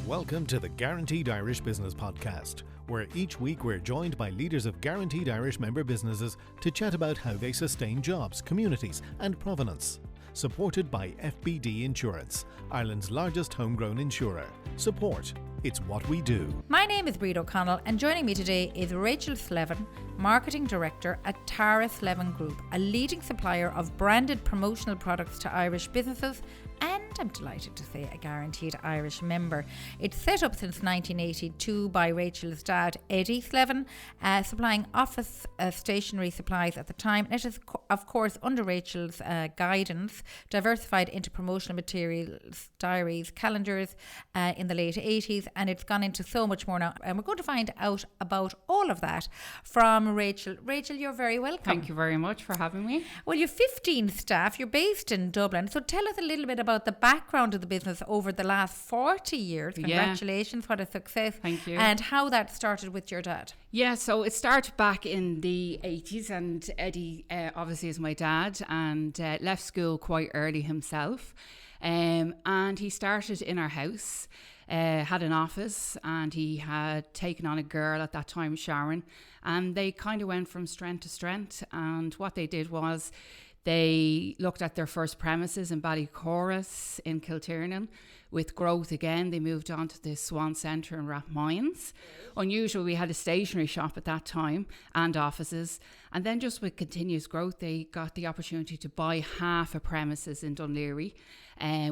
Welcome to the Guaranteed Irish Business Podcast, where each week we're joined by leaders of Guaranteed Irish member businesses to chat about how they sustain jobs, communities and provenance. Supported by FBD Insurance, Ireland's largest homegrown insurer. Support. It's what we do. My name is Breed O'Connell and joining me today is Rachel Slevin, Marketing Director at Tara Slevin Group, a leading supplier of branded promotional products to Irish businesses and, I'm delighted to say, a Guaranteed Irish member. It's set up since 1982 by Rachel's dad, Eddie Slevin, supplying office stationery supplies at the time. It is, of course, under Rachel's guidance, diversified into promotional materials, diaries, calendars in the late 80s, and it's gone into so much more now. And we're going to find out about all of that from Rachel. Rachel, you're very welcome. Thank you very much for having me. Well, you've 15 staff. You're based in Dublin. So tell us a little bit about the background of the business over the last 40 years. Congratulations, what a success. Thank you. And how that started with your dad. Yeah, so it started back in the 80s, and Eddie obviously is my dad, and left school quite early himself. And he started in our house, had an office, and he had taken on a girl at that time, Sharon, and they kind of went from strength to strength. And what they did was they looked at their first premises in Ballycorus in Kiltiernan. With growth again, they moved on to the Swan Centre in Rathmines. Unusual, we had a stationery shop at that time and offices. And then just with continuous growth, they got the opportunity to buy half a premises in Dunleary,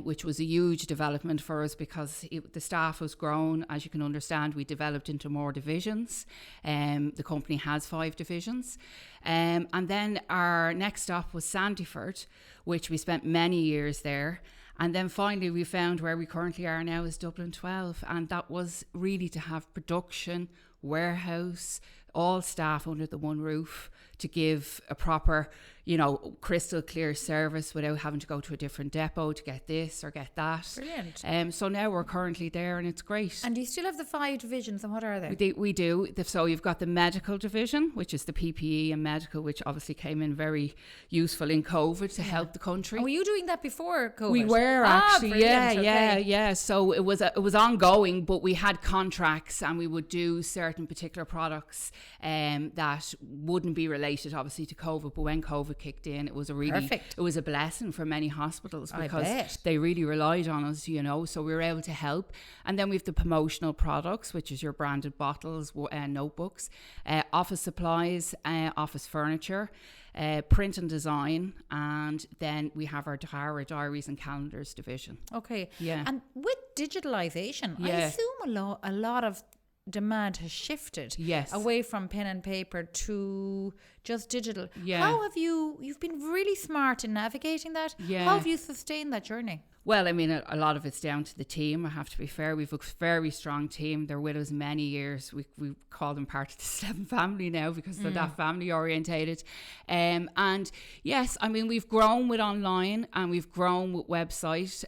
which was a huge development for us because the staff was grown. As you can understand, we developed into more divisions. The company has 5 divisions. And then our next stop was Sandyford, which we spent many years there. And then finally we found where we currently are now is Dublin 12. And that was really to have production, warehouse, all staff under the one roof to give a proper, crystal clear service without having to go to a different depot to get this or get that. Brilliant. So now we're currently there and it's great. And do you still have the 5 divisions, and what are they? We do. So you've got the medical division, which is the PPE and medical, which obviously came in very useful in COVID to help the country. And were you doing that before COVID? We were actually, yeah. So it was ongoing, but we had contracts and we would do certain particular products that wouldn't be related obviously to COVID, but when COVID kicked in, it was it was a blessing for many hospitals because they really relied on us, so we were able to help. And then we have the promotional products, which is your branded bottles, notebooks, office supplies, office furniture, print and design, and then we have our diaries and calendars division. Okay. Yeah. And with digitalisation, I assume a lot of demand has shifted away from pen and paper to just digital. How have you've been really smart in navigating that. How have you sustained that journey? Well, I mean, a lot of it's down to the team. I have to be fair. We've a very strong team. They're with us many years. We call them part of the Slevin family now because they're that family orientated. And yes, I mean, we've grown with online and we've grown with website.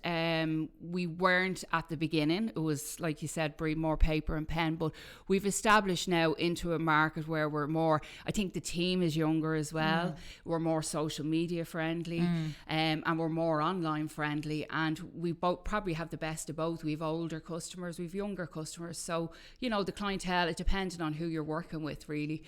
We weren't at the beginning. It was, like you said, Brie, more paper and pen. But we've established now into a market where we're more, I think the team is younger as well. We're more social media friendly and we're more online friendly. And we both probably have the best of both. We've older customers, we've younger customers. So, the clientele, it depends on who you're working with, really.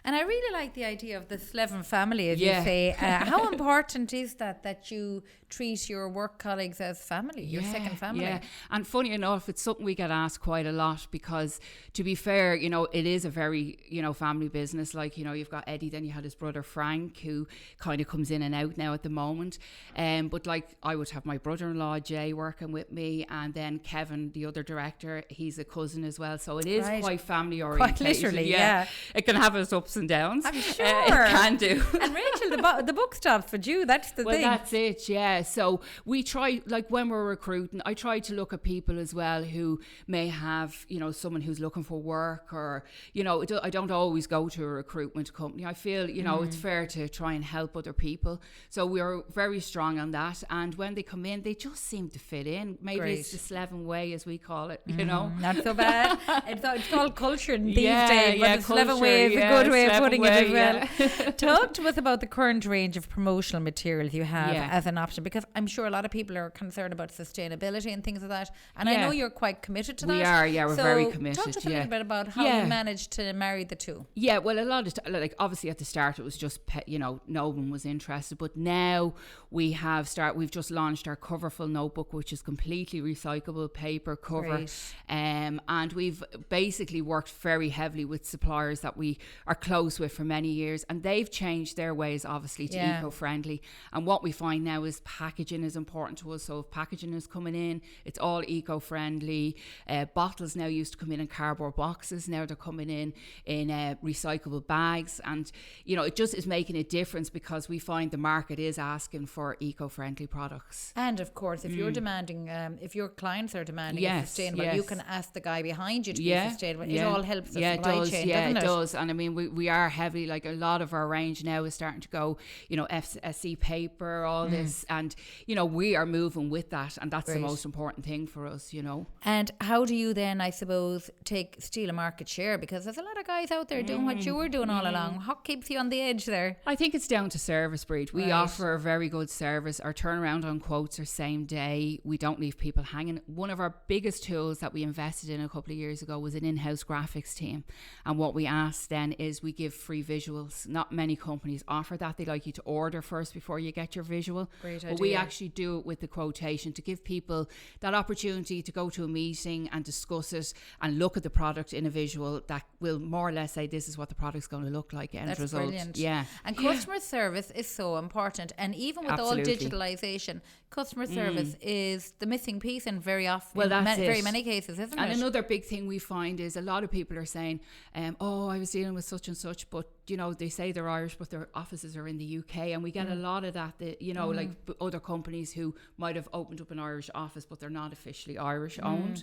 And I really like the idea of the Slevin family, as you say. How important is that you treat your work colleagues as family, your second family? Yeah, and funny enough, it's something we get asked quite a lot because, to be fair, it is a very, family business. Like, you've got Eddie, then you had his brother Frank, who kind of comes in and out now at the moment. But like, I would have my brother-in-law Jay working with me, and then Kevin, the other director, he's a cousin as well, so it is quite family oriented. Quite literally, yeah. It can have its ups and downs. I'm sure it can do. And Rachel, the book stops for you. That's the thing. Well, that's it. Yeah. So we try, like when we're recruiting, I try to look at people as well who may have, someone who's looking for work, or I don't always go to a recruitment company. I feel feel, you know, it's fair to try and help other people. So we're very strong on that. And when they come in, they just seem to fit in. Maybe it's the Slevin Way, as we call it, you know. Not so bad. It's called culture these days, but the Slevin Way is a good way of putting it as well. Talk to us about the current range of promotional materials you have as an option, because I'm sure a lot of people are concerned about sustainability and things like that. And I know you're quite committed to that. We are, we're very committed. Talk to us a little bit about how you managed to marry the two. Yeah, well, a lot of like obviously at the start it was just you know, no one was interested, but now we've just launched our Coverful notebook, which is completely recyclable paper cover. And we've basically worked very heavily with suppliers that we are close with for many years, and they've changed their ways obviously to eco-friendly. And what we find now is packaging is important to us. So if packaging is coming in, it's all eco-friendly. Bottles now used to come in cardboard boxes, now they're coming in recyclable bags, and you know, it just is making a difference because we find the market is asking for eco-friendly products. And of course, if you're demanding, if your clients are demanding it's sustainable, you can ask the guy behind you to be sustainable. It all helps the supply chain, doesn't it? It does. And I mean, we are heavily, like a lot of our range now is starting to go, you know, FSC paper, all this, and you know, we are moving with that, and that's the most important thing for us, you know. And how do you then, I suppose, steal a market share? Because there's a lot of guys out there doing what you were doing all along. What keeps you on the edge there? I think it's down to service, Breed. We offer a very good service. Our turnaround on quotes are same day. We don't leave people hanging. One of our biggest tools that we invested in a couple of years ago was an in-house graphics team. And what we asked then is we give free visuals. Not many companies offer that. They like you to order first before you get your visual. Great idea. But we actually do it with the quotation to give people that opportunity to go to a meeting and discuss it and look at the product in a visual that will more or less say this is what the product's going to look like. End result. Brilliant. Yeah. And customer service is so important. And even with all digitalisation, customer service is the missing piece in very many cases, isn't it? And another big thing we find is a lot of people are saying, oh, I was dealing with such and such, but you know, they say they're Irish, but their offices are in the UK, and we get a lot of that, you know, like other companies who might have opened up an Irish office, but they're not officially Irish owned.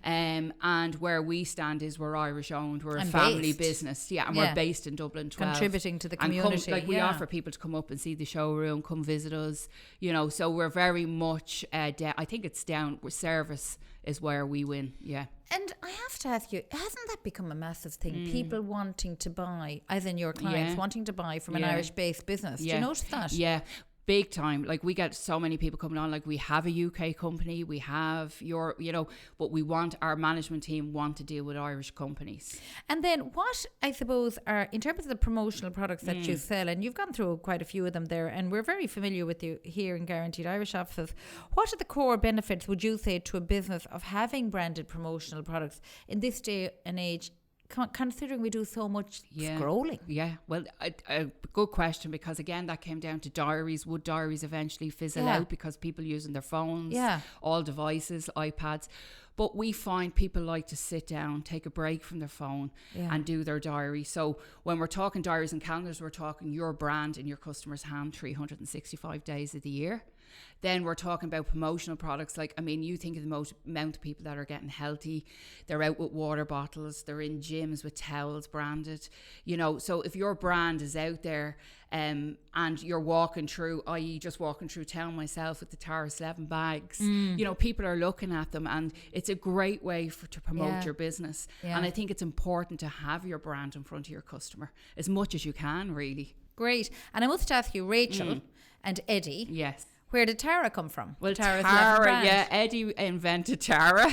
And where we stand is we're Irish owned, we're a family business, and we're based in Dublin 12. Contributing to the community. We offer people to come up and see the showroom, come visit us, you know, so we're very much, I think it's down, service is where we win, And I have to ask you, hasn't that become a massive thing? People wanting to buy, as in your clients, wanting to buy from an Irish-based business. Do you notice that? Yeah, big time. Like we get so many people coming on, like we have a UK company, we have you know, but we want, our management team want to deal with Irish companies. And then what, I suppose, are, in terms of the promotional products that you sell, and you've gone through quite a few of them there, and we're very familiar with you here in Guaranteed Irish offices. What are the core benefits, would you say, to a business of having branded promotional products in this day and age, considering we do so much scrolling? Yeah, well, a good question, because again, that came down to diaries. Would diaries eventually fizzle out because people using their phones, all devices, iPads? But we find people like to sit down, take a break from their phone and do their diary. So when we're talking diaries and calendars, we're talking your brand in your customer's hand 365 days of the year. Then we're talking about promotional products. Like, I mean, you think of the amount of people that are getting healthy. They're out with water bottles. They're in gyms with towels branded. You know, so if your brand is out there and you're walking through, i.e. just walking through town myself with the Tara Slevin bags, you know, people are looking at them, and it's a great way to promote your business. And I think it's important to have your brand in front of your customer as much as you can, really. Great. And I must ask you, Rachel and Eddie. Yes. Where did Tara come from? Well, Tara, Eddie invented Tara.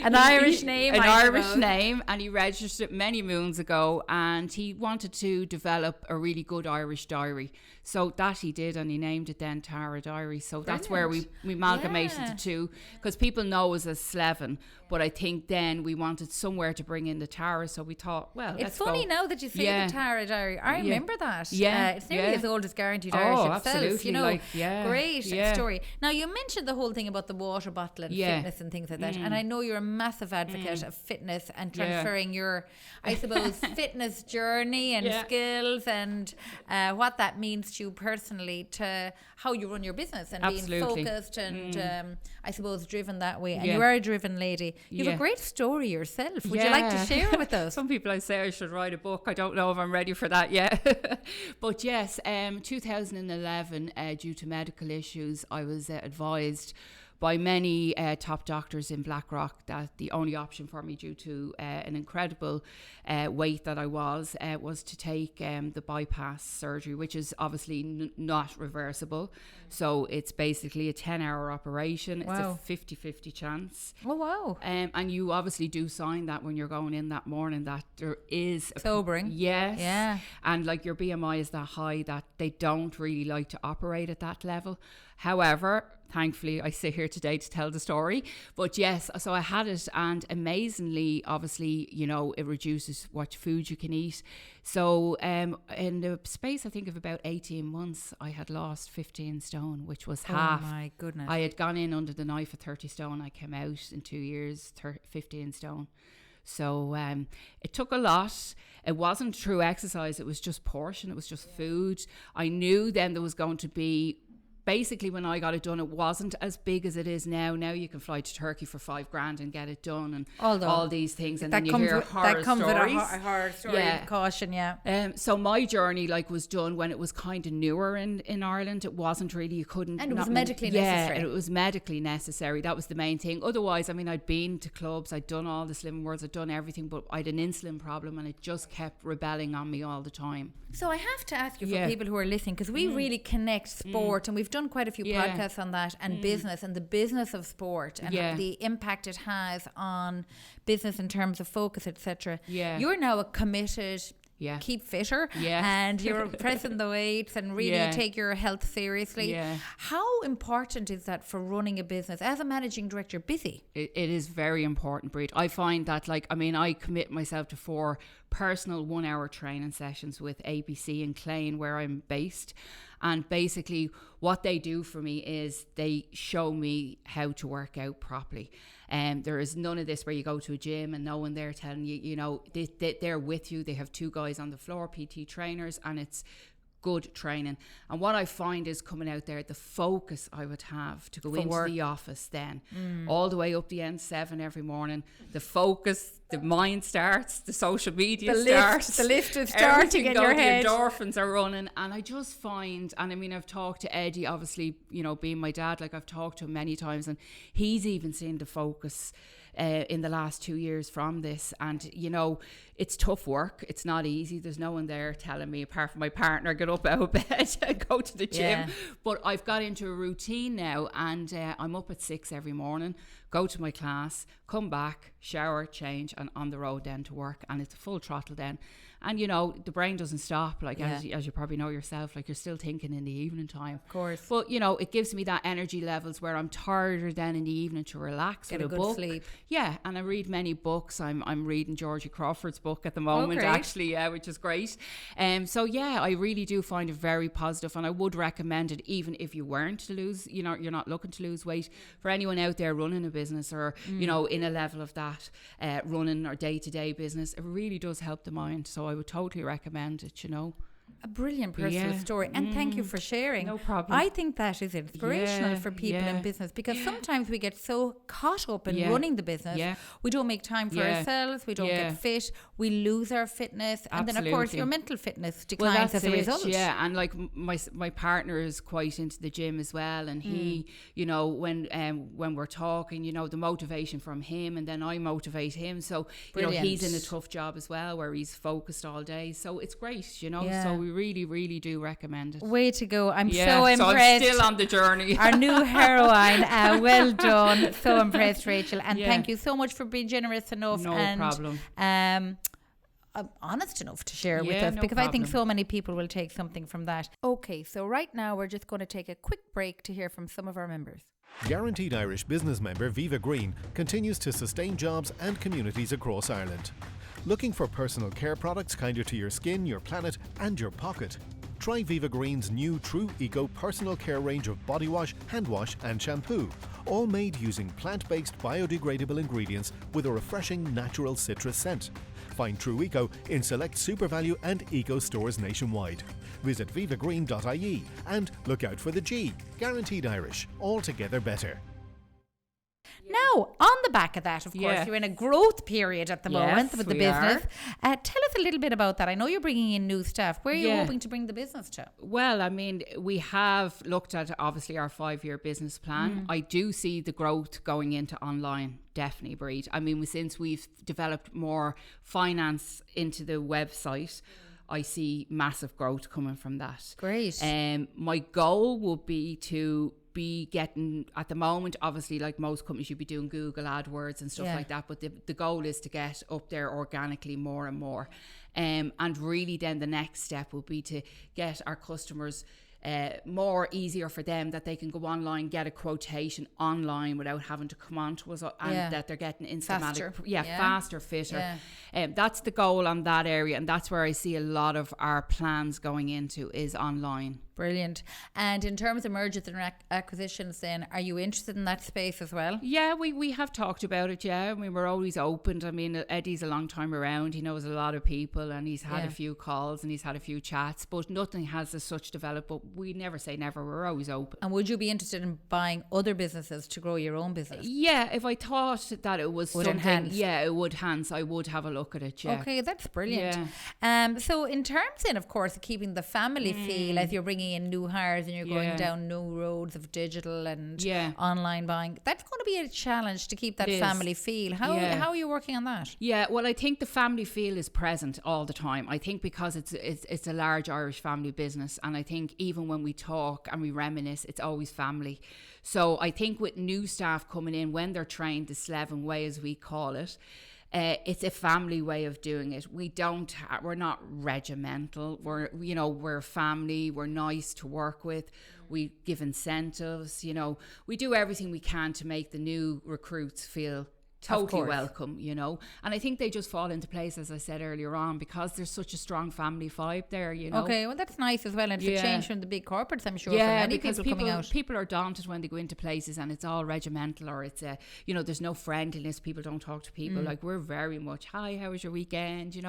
An Irish name. An Irish name, and he registered it many moons ago, and he wanted to develop a really good Irish diary. So that he did, and he named it then Tara Diary. So that's where we amalgamated the two, because people know us as Slevin, but I think then we wanted somewhere to bring in the Tara, so we thought, well, it's funny now that you say the Tara Diary. I remember that. It's nearly as old as Guaranteed Irish itself. Absolutely. You know, like Great story. Now, you mentioned the whole thing about the water bottle and fitness and things like that. And I know you're a massive advocate of fitness and transferring your, I suppose, fitness journey and skills and what that means to you personally to how you run your business and being focused and I suppose driven that way. And you are a driven lady. You have a great story yourself. Would you like to share with us? Some people I say I should write a book. I don't know if I'm ready for that yet. But yes, 2011, due to medical issues, I was advised by many top doctors in Blackrock that the only option for me, due to an incredible weight that I was to take the bypass surgery, which is obviously not reversible. So it's basically a 10-hour operation. Wow. It's a 50-50 chance. Oh, wow. And you obviously do sign that when you're going in that morning, that there is... Sobering. Yes. Yeah. And like your BMI is that high that they don't really like to operate at that level. However, thankfully, I sit here today to tell the story. But yes, so I had it, and amazingly, obviously, you know, it reduces what food you can eat. So in the space, I think, of about 18 months, I had lost 15 stone, which was half. Oh, my goodness. I had gone in under the knife at 30 stone. I came out in 2 years, 15 stone. So it took a lot. It wasn't true exercise. It was just portion. It was just food. I knew then there was going to be... Basically, when I got it done, it wasn't as big as it is now. Now you can fly to Turkey for $5,000 and get it done, and all these things. And then you hear horror stories. That comes with a horror story, caution, So my journey was done when it was kind of newer in Ireland. It wasn't really, you couldn't. And it was medically necessary. Yeah, it was medically necessary. That was the main thing. Otherwise, I mean, I'd been to clubs, I'd done all the Slevin Worlds, I'd done everything, but I had an insulin problem and it just kept rebelling on me all the time. So I have to ask you, for people who are listening, because we really connect sport, and we've done quite a few podcasts on that, and business and the business of sport and the impact it has on business in terms of focus, etc. You're now a committed keep fitter and you're pressing the weights and really take your health seriously. How important is that for running a business as a managing director? Busy. It is very important, Bríd. I find that, like, I mean, I commit myself to 4 personal 1-hour training sessions with ABC in Clane, where I'm based. And basically what they do for me is they show me how to work out properly. There is none of this where you go to a gym and no one there telling you, you know, they're with you. They have 2 guys on the floor, PT trainers, and it's good training. And what I find is, coming out there, the focus I would have to go into the office then, all the way up the N7 every morning, the focus, the mind starts, the social media starts. The lift is starting in your head. The endorphins are running. And I just find, and I mean, I've talked to Eddie, obviously, you know, being my dad, like I've talked to him many times, and he's even seen the focus in the last 2 years from this. And, you know, it's tough work. It's not easy. There's no one there telling me, apart from my partner, get up out of bed and go to the gym. But I've got into a routine now, and I'm up at 6 every morning, go to my class, come back, shower, change, and on the road then to work. And it's full throttle then. And, you know, the brain doesn't stop, like, as you probably know yourself, like, you're still thinking in the evening time. Of course. But, you know, it gives me that energy levels where I'm tired then in the evening to relax with a book. Sleep. Yeah, and I read many books. I'm reading Georgie Crawford's book at the moment, actually, which is great. So, yeah, I really do find it very positive, and I would recommend it even if you weren't to lose, you know, you're not looking to lose weight. For anyone out there running a business or, you know, in a level of that, running or day-to-day business, it really does help the mind. So I would totally recommend it, you know. A brilliant personal story, and thank you for sharing. No problem. I think that is inspirational for people in business, because sometimes we get so caught up in running the business, we don't make time for ourselves, we don't get fit, we lose our fitness, and then of course your mental fitness declines as a result. Yeah, and like my partner is quite into the gym as well, and he, you know, when we're talking, you know, the motivation from him, and then I motivate him. So you know, he's in a tough job as well, where he's focused all day. So it's great, you know. So we really, really do recommend it. Way to go. I'm so impressed. So I'm still on the journey. Our new heroine. Well done. So impressed, Rachel. And thank you so much for being generous enough. No problem. Honest enough to share with us, because I think so many people will take something from that. Okay, so right now we're just going to take a quick break to hear from some of our members. Guaranteed Irish business member Viva Green continues to sustain jobs and communities across Ireland. Looking for personal care products kinder to your skin, your planet and your pocket? Try Viva Green's new True Eco personal care range of body wash, hand wash and shampoo, all made using plant-based biodegradable ingredients with a refreshing natural citrus scent. Find True Eco in select SuperValue and Eco stores nationwide. Visit vivagreen.ie and look out for the G, Guaranteed Irish, altogether better. Now, on the back of that, of course, you're in a growth period at the moment with the business. Tell us a little bit about that. I know you're bringing in new staff. Where are you hoping to bring the business to? Well, I mean, we have looked at obviously our 5-year business plan. I do see the growth going into online, definitely, Breed. I mean, since we've developed more finance into the website, I see massive growth coming from that. Great. My goal would be to be getting, at the moment, obviously, like most companies, you'd be doing Google AdWords and stuff like that, but the goal is to get up there organically more and more. And really then the next step will be to get our customers more easier for them, that they can go online, get a quotation online without having to come on to us, and that they're getting faster, fitter. That's the goal on that area, and that's where I see a lot of our plans going into, is online. Brilliant. And in terms of mergers and acquisitions then, are you interested in that space as well? Yeah, we have talked about it, I mean, we're always open. I mean, Eddie's a long time around. He knows a lot of people, and he's had a few calls and he's had a few chats, but nothing has as such developed. But we never say never. We're always open. And would you be interested in buying other businesses to grow your own business? Yeah, if I thought that it was something, enhance. It would enhance. I would have a look at it, Okay, that's brilliant. So in terms then, of course, of keeping the family feel, as you're bringing in new hires and you're going down new roads of digital and online buying, that's going to be a challenge to keep that family feel. How are you working on that? Yeah, well, I think the family feel is present all the time. I think because it's a large Irish family business, and I think even when we talk and we reminisce, it's always family. So I think with new staff coming in, when they're trained the Slevin Way, as we call it, it's a family way of doing it. We're not regimental. We're family. We're nice to work with. We give incentives. We do everything we can to make the new recruits feel totally welcome, and I think they just fall into place, as I said earlier on, because there's such a strong family vibe there, Okay, well, that's nice as well, and it's a change from the big corporates, I'm sure, for many people coming out. People are daunted when they go into places and it's all regimental, or it's there's no friendliness. People don't talk to people. Like, we're very much, hi, how was your weekend,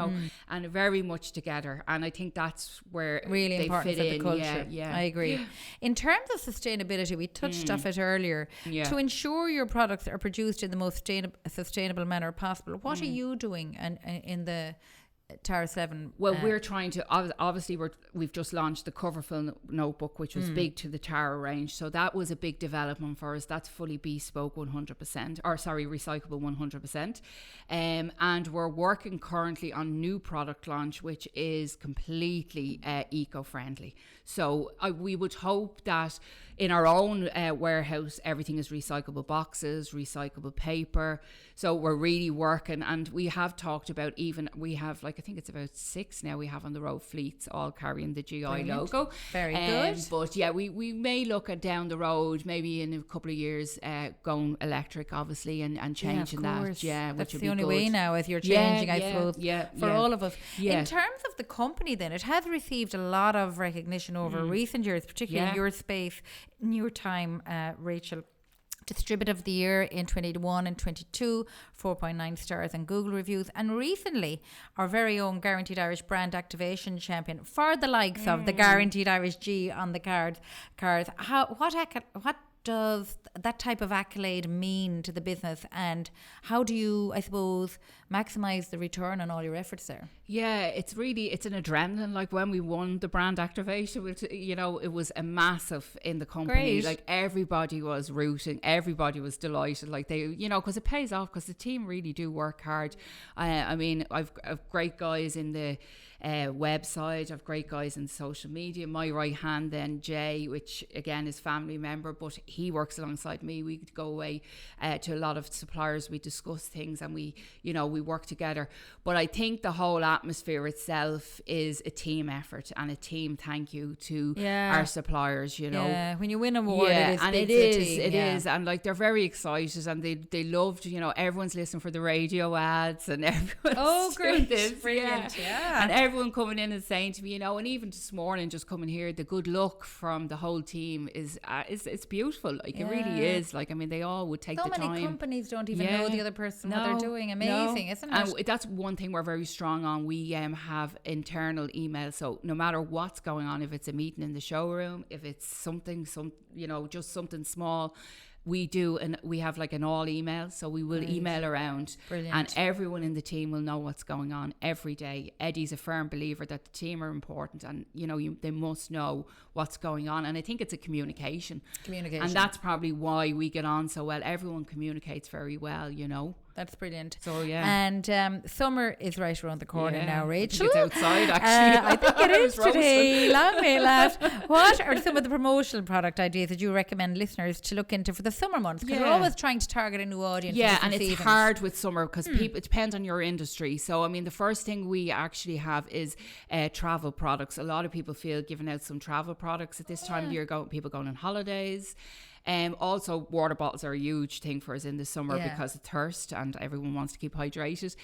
and very much together, and I think that's where really they important fit for in. the culture. I agree. In terms of sustainability, we touched off it earlier. To ensure your products are produced in the most sustainable manner possible, what are you doing in the Tara Slevin? Well, we're trying to, obviously we've just launched the Coverfill notebook, which was big to the Tara range, so that was a big development for us. That's fully bespoke 100%, recyclable 100%, and we're working currently on new product launch, which is completely eco-friendly. So we would hope that in our own warehouse, everything is recyclable boxes, recyclable paper. So we're really working, and we have talked about, we have, I think it's about 6 now we have on the road, fleets all carrying the GI logo. Very good. But we may look at down the road, maybe in a couple of years, going electric, obviously, and changing that. Yeah, that's the only way now, as you're changing, I suppose, for all of us. Yeah. In terms of the company then, it has received a lot of recognition over recent years, particularly in your space, in your time, Rachel. Distributor of the Year in 2021 and 22, 4.9 stars on Google reviews, and recently our very own Guaranteed Irish brand activation champion for the likes of the Guaranteed Irish G on the cards. What does that type of accolade mean to the business, and how do you, I suppose, maximize the return on all your efforts there? Yeah, it's an adrenaline. Like when we won the brand activation, which, it was a massive in the company. Great. Like everybody was rooting, everybody was delighted. Like they, because it pays off, because the team really do work hard. I mean, I've great guys in the website, I've great guys in social media. My right hand then, Jay, which again is family member, but he works alongside me. We go away to a lot of suppliers, we discuss things, and we work together. But I think the whole atmosphere itself is a team effort and a team thank you to our suppliers, you know. Yeah, when you win an award, it is and big it for the is, team, it is, and like they're very excited, and they loved, you know, everyone's listening for the radio ads, and everyone's doing this, brilliant, yeah. and everyone coming in and saying to me, you know, and even this morning, just coming here, the good luck from the whole team is it's beautiful, like it really is. Like, I mean, they all would take the time. So many companies don't even know the other person what they're doing. Amazing, isn't it? And that's one thing we're very strong on. We have internal email, so no matter what's going on, if it's a meeting in the showroom, if it's something, you know, just something small, we do, and we have like an all email, so we will email around. Brilliant. And everyone in the team will know what's going on every day. Eddie's a firm believer that the team are important, and you know, they must know what's going on, and I think it's a communication, and that's probably why we get on so well. Everyone communicates very well, you know. That's brilliant. So and summer is right around the corner now, Rachel. I think it's outside, actually. I think it is today. Long may it last. What are some of the promotional product ideas that you recommend listeners to look into for the summer months? Because we're always trying to target a new audience. Yeah, and it's hard with summer because people, it depends on your industry. So, I mean, the first thing we actually have is travel products. A lot of people feel giving out some travel products at this time of year. People going on holidays. Also, water bottles are a huge thing for us in the summer because of thirst, and everyone wants to keep hydrated.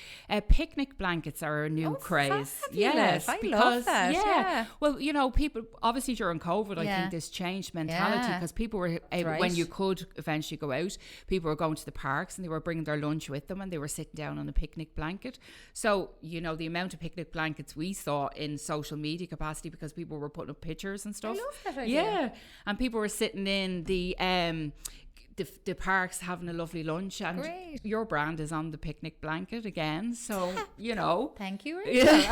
Picnic blankets are a new craze. Fabulous. Yes, I love that. Yeah. Well, you know, people obviously during COVID, I think this changed mentality because people were able, when you could eventually go out, people were going to the parks and they were bringing their lunch with them and they were sitting down on a picnic blanket. So, you know, the amount of picnic blankets we saw in social media capacity because people were putting up pictures and stuff. I love that idea. Yeah, and people were sitting in the parks having a lovely lunch, and your brand is on the picnic blanket again, so you know. Thank you, Rachel.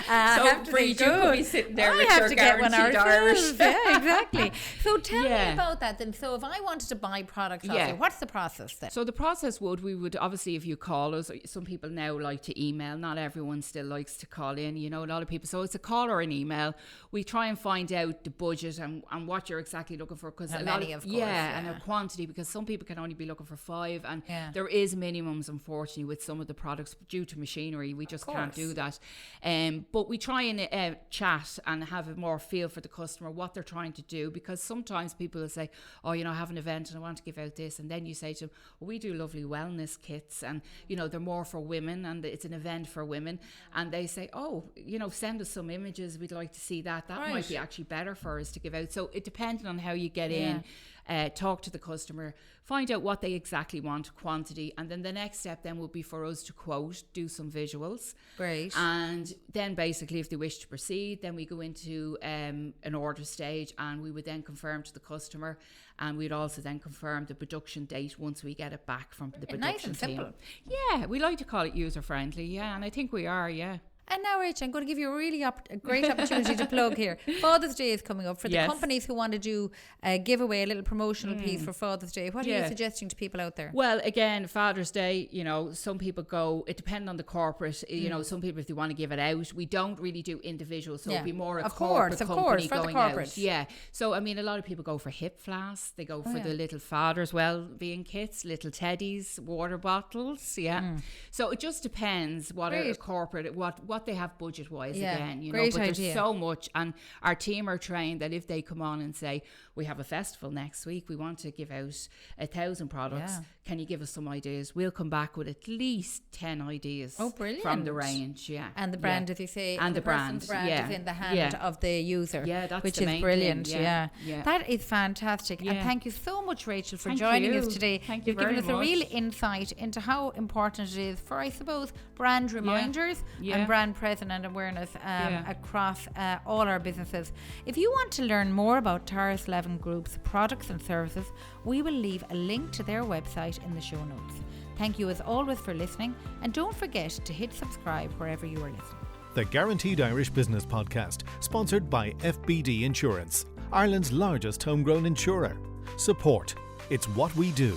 So Breed, you could be sitting there with your guaranteed Irish. Yeah, exactly. So tell me about that then. So if I wanted to buy products off you, what's the process then? So the process we would obviously, if you call us, some people now like to email, not everyone still likes to call in, you know, a lot of people, so it's a call or an email. We try and find out the budget and what you're exactly looking for, because a lot of and a quantity, because some people can only be looking for 5, and there is minimums, unfortunately, with some of the products due to machinery. We just can't do that. But we try and chat and have a more feel for the customer, what they're trying to do, because sometimes people will say, oh, you know, I have an event and I want to give out this, and then you say to them, well, we do lovely wellness kits, and you know, they're more for women and it's an event for women, and they say, oh, you know, send us some images, we'd like to see that might be actually better for us to give out. So it depends on how you get in. Talk to the customer, find out what they exactly want, quantity, and then the next step then would be for us to quote, do some visuals. Great. And then basically, if they wish to proceed, then we go into an order stage, and we would then confirm to the customer, and we'd also then confirm the production date once we get it back from the production team. Simple. Yeah, we like to call it user friendly, and I think we are, And now, Rach, I'm going to give you a great opportunity to plug here. Father's Day is coming up. For the companies who want to do a giveaway, a little promotional piece for Father's Day, what are you suggesting to people out there? Well, again, Father's Day, you know, some people go, it depends on the corporate, you know, some people, if they want to give it out, we don't really do individuals, so it'd be more a corporate company going out. Yeah. So, I mean, a lot of people go for hip flasks, they go for the little father's well-being kits, little teddies, water bottles, So it just depends what a corporate, what they have budget wise again, you know, but there's so much, and our team are trained that if they come on and say, we have a festival next week, we want to give out 1,000 products, can you give us some ideas? We'll come back with at least 10 ideas from the range. And the brand, as you say, and the brand is in the hand of the user, that's which the is main brilliant. thing. That is fantastic. And thank you so much, Rachel, for joining us today. You've given us a real insight into how important it is for, I suppose, brand reminders and brand presence and awareness across all our businesses. If you want to learn more about Tara Slevin Group's products and services, we will leave a link to their website in the show notes. Thank you as always for listening, and don't forget to hit subscribe wherever you are listening. The Guaranteed Irish Business Podcast, sponsored by FBD Insurance, Ireland's largest homegrown insurer. Support. It's what we do.